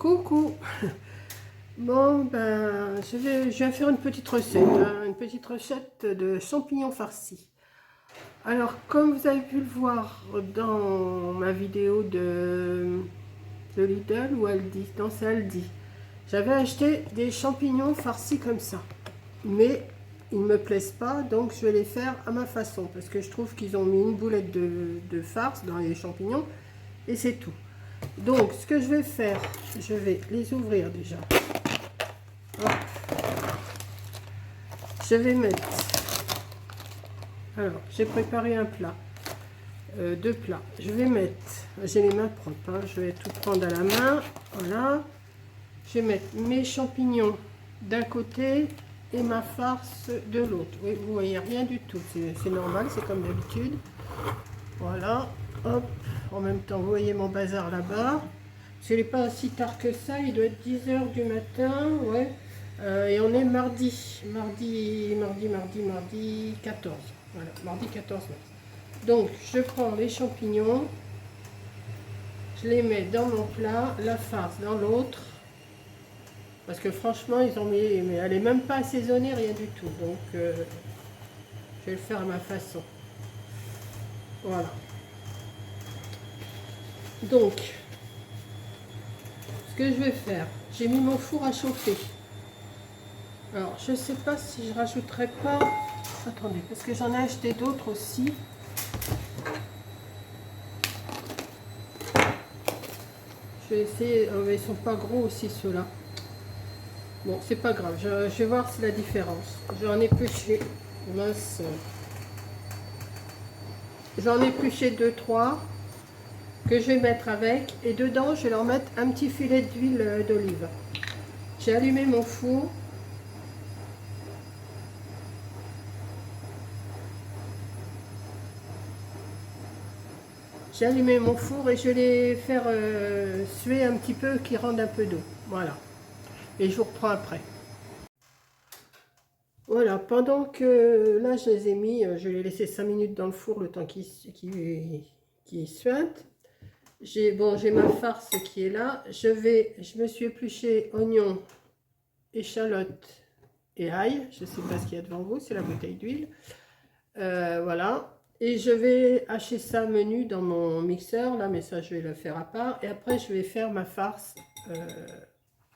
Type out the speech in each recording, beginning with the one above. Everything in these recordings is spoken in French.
Coucou. Bon, ben, je vais faire une petite recette, hein, une petite recette de champignons farcis. Alors, comme vous avez pu le voir dans ma vidéo de Lidl ou Aldi, non, c'est Aldi, j'avais acheté des champignons farcis comme ça. Mais ils ne me plaisent pas, donc je vais les faire à ma façon, parce que je trouve qu'ils ont mis une boulette de farce dans les champignons, et c'est tout. Donc, ce que je vais faire, je vais les ouvrir déjà. Hop. Je vais mettre... Alors, j'ai préparé un plat, deux plats. Je vais mettre... J'ai les mains propres, hein, je vais tout prendre à la main. Voilà. Je vais mettre mes champignons d'un côté et ma farce de l'autre. Oui, vous voyez rien du tout, c'est normal, c'est comme d'habitude. Voilà. Hop. En même temps, vous voyez mon bazar là-bas. Ce n'est pas si tard que ça, il doit être 10 h du matin, ouais. Et on est mardi 14. Voilà, mardi 14 mars. Donc, je prends les champignons, je les mets dans mon plat, la farce dans l'autre. Parce que franchement, ils ont mis, mais elle n'est même pas assaisonnée, rien du tout. Donc, je vais le faire à ma façon. Voilà. Donc, ce que je vais faire, j'ai mis mon four à chauffer. Alors, je ne sais pas si je rajouterai pas... Attendez, parce que j'en ai acheté d'autres aussi. Je vais essayer... mais ils sont pas gros aussi, ceux-là. Bon, c'est pas grave. Je vais voir si la différence. J'en ai épluché... Mince. J'en ai épluché 2-3 que je vais mettre avec. Et dedans, je vais leur mettre un petit filet d'huile d'olive. J'ai allumé mon four. J'ai allumé mon four et je vais les faire suer un petit peu, qu'ils rendent un peu d'eau. Voilà. Et je vous reprends après. Voilà, pendant que là je les ai mis, je vais les laisser 5 minutes dans le four le temps qu'ils suintent. J'ai ma farce qui est là. Je me suis épluché oignon, échalote et ail. Je ne sais pas ce qu'il y a devant vous, c'est la bouteille d'huile. Voilà. Et je vais hacher ça menu dans mon mixeur, là, mais ça je vais le faire à part. Et après je vais faire ma farce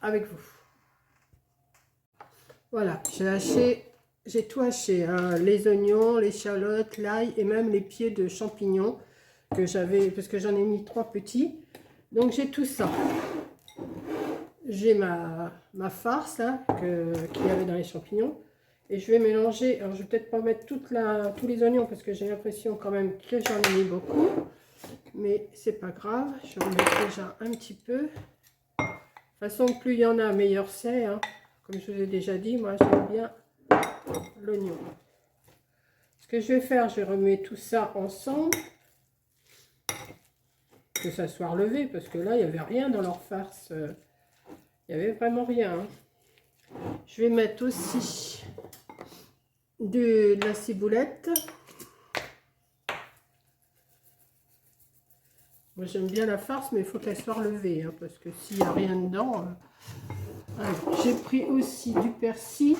avec vous. Voilà, j'ai tout haché, hein, les oignons, l'échalote, l'ail et même les pieds de champignons que j'avais, parce que j'en ai mis 3 petits. Donc j'ai tout ça. J'ai ma farce là, qu'il y avait dans les champignons. Et je vais mélanger, alors je vais peut-être pas mettre tous les oignons parce que j'ai l'impression quand même que j'en ai mis beaucoup. Mais c'est pas grave, je vais en mettre déjà un petit peu. De toute façon, plus il y en a, meilleur c'est, hein. Comme je vous ai déjà dit, moi j'aime bien l'oignon. Ce que je vais faire, je vais remuer tout ça ensemble. Que ça soit relevé, parce que là, il n'y avait rien dans leur farce. Il n'y avait vraiment rien. Hein. Je vais mettre aussi de la ciboulette. Moi, j'aime bien la farce, mais il faut qu'elle soit relevée, hein, parce que s'il n'y a rien dedans... j'ai pris aussi du persil.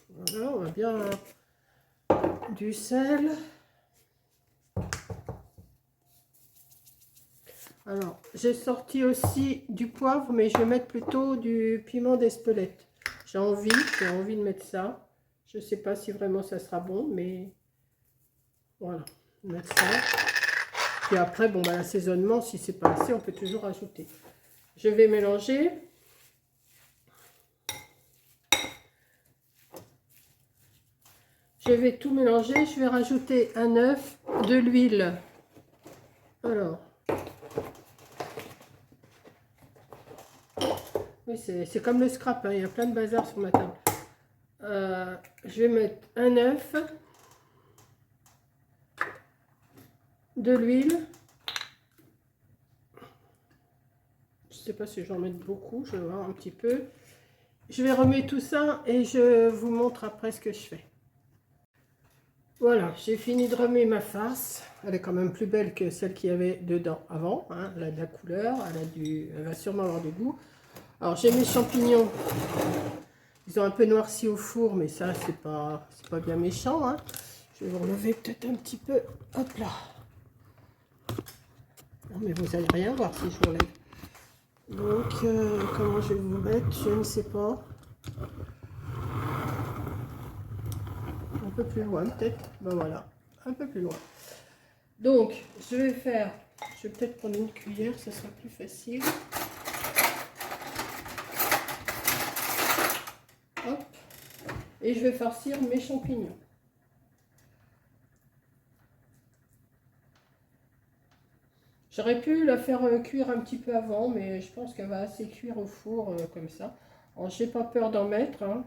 Voilà, on va bien... du sel. Alors, j'ai sorti aussi du poivre, mais je vais mettre plutôt du piment d'Espelette. J'ai envie de mettre ça. Je ne sais pas si vraiment ça sera bon, mais voilà, mettre ça. Puis après, bon, bah, l'assaisonnement, si c'est pas assez, on peut toujours ajouter. Je vais mélanger. Je vais tout mélanger. Je vais rajouter un œuf, de l'huile. Alors, oui, c'est comme le scrap, hein, il y a plein de bazar sur ma table. Je vais mettre un œuf, de l'huile. Je ne sais pas si j'en mets beaucoup, je vais voir un petit peu. Je vais remuer tout ça et je vous montre après ce que je fais. Voilà, j'ai fini de remuer ma farce. Elle est quand même plus belle que celle qu'il y avait dedans avant. Hein. Elle a de la couleur, elle va sûrement avoir du goût. Alors j'ai mes champignons. Ils ont un peu noirci au four, mais ça c'est pas bien méchant. Hein. Je vais vous relever peut-être un petit peu. Hop là. Non mais vous n'allez rien voir si je vous relève. Donc comment je vais vous mettre, je ne sais pas. Un peu plus loin peut-être. Ben voilà, un peu plus loin. Donc je vais peut-être prendre une cuillère, ça sera plus facile. Hop. Et je vais farcir mes champignons. J'aurais pu la faire cuire un petit peu avant, mais je pense qu'elle va assez cuire au four comme ça. Alors j'ai pas peur d'en mettre. Hein.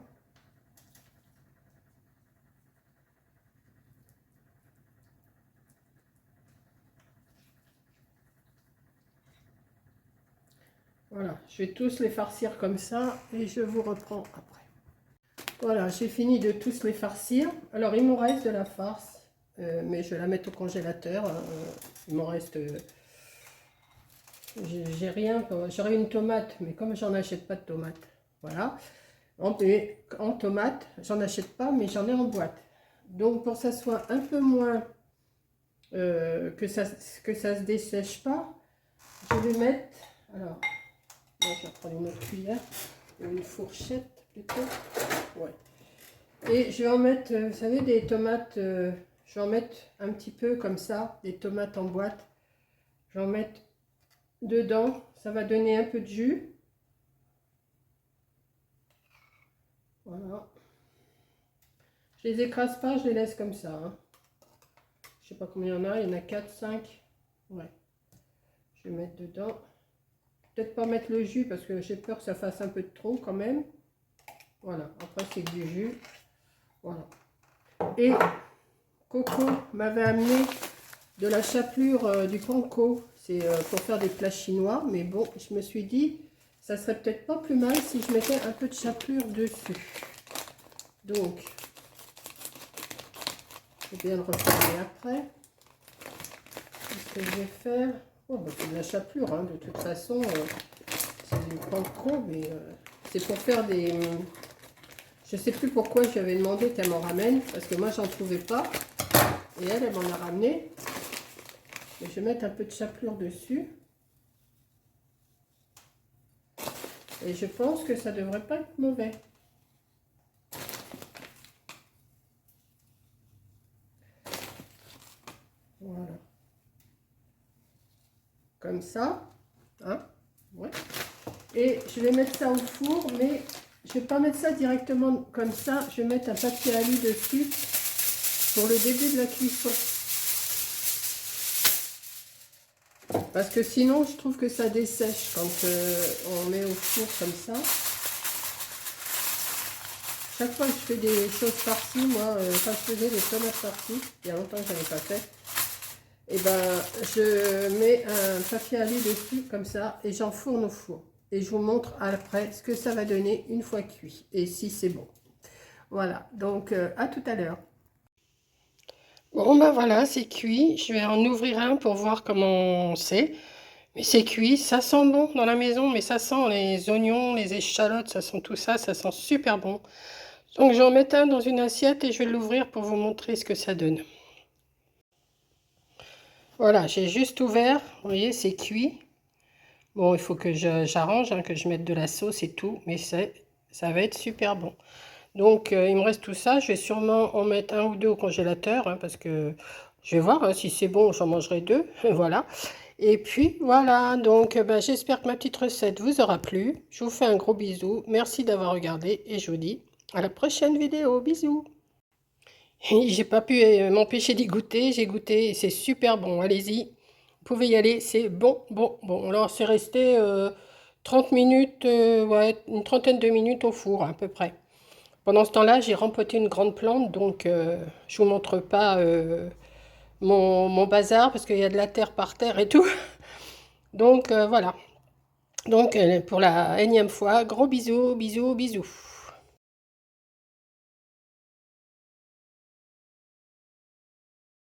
Voilà, je vais tous les farcir comme ça et je vous reprends après. Voilà, j'ai fini de tous les farcir. Alors il m'en reste de la farce, mais je vais la mettre au congélateur. Il m'en reste... j'ai rien, j'aurais une tomate, mais comme j'en achète pas de tomate, voilà. En tomate, j'en achète pas, mais j'en ai en boîte. Donc pour que ça soit un peu moins, que ça se dessèche pas, je vais mettre, alors, moi je vais prendre une autre cuillère, une fourchette plutôt, ouais. Et je vais en mettre, vous savez, des tomates, je vais en mettre un petit peu comme ça, des tomates en boîte. Je vais en mettre dedans, ça va donner un peu de jus. Voilà. Je les écrase pas, je les laisse comme ça. Hein. Je sais pas combien il y en a 4, 5. Ouais. Je vais mettre dedans. Peut-être pas mettre le jus parce que j'ai peur que ça fasse un peu de trop quand même. Voilà, après c'est du jus. Voilà. Et Coco m'avait amené de la chapelure du panko. C'est pour faire des plats chinois. Mais bon, je me suis dit, ça serait peut-être pas plus mal si je mettais un peu de chapelure dessus. Donc, je vais bien le refermer après. Qu'est-ce que je vais faire? Oh, bah, c'est de la chapelure, hein. De toute façon, c'est du panko, mais c'est pour faire des... Je sais plus pourquoi je lui avais demandé qu'elle m'en ramène, parce que moi j'en trouvais pas. Et elle m'en a ramené. Et je vais mettre un peu de chapelure dessus. Et je pense que ça devrait pas être mauvais. Voilà. Comme ça. Hein? Ouais. Et je vais mettre ça au four, mais je vais pas mettre ça directement comme ça. Je vais mettre un papier alu dessus pour le début de la cuisson. Parce que sinon, je trouve que ça dessèche quand on met au four comme ça. Chaque fois que je fais des choses farcies, moi, quand je faisais des tomates farcies, il y a longtemps que je n'avais pas fait, et ben, je mets un papier alu dessus comme ça et j'enfourne au four. Et je vous montre après ce que ça va donner une fois cuit et si c'est bon. Voilà, donc à tout à l'heure. Bon ben voilà, c'est cuit. Je vais en ouvrir un pour voir comment c'est. Mais c'est cuit, ça sent bon dans la maison, mais ça sent les oignons, les échalotes, ça sent tout ça, ça sent super bon. Donc j'en mets un dans une assiette et je vais l'ouvrir pour vous montrer ce que ça donne. Voilà, j'ai juste ouvert, vous voyez, c'est cuit. Bon, il faut que j'arrange, hein, que je mette de la sauce et tout, mais ça va être super bon. Donc il me reste tout ça, je vais sûrement en mettre un ou deux au congélateur, hein, parce que je vais voir hein, si c'est bon, j'en mangerai deux, voilà. Et puis voilà, donc ben, j'espère que ma petite recette vous aura plu. Je vous fais un gros bisou, merci d'avoir regardé et je vous dis à la prochaine vidéo, bisous. J'ai pas pu m'empêcher d'y goûter, j'ai goûté et c'est super bon, allez-y, vous pouvez y aller, c'est bon, bon, bon. Alors c'est resté 30 minutes, ouais, une trentaine de minutes au four à peu près. Pendant ce temps-là, j'ai rempoté une grande plante, donc je vous montre pas mon bazar parce qu'il y a de la terre par terre et tout. Donc voilà. Donc pour la énième fois, gros bisous, bisous, bisous.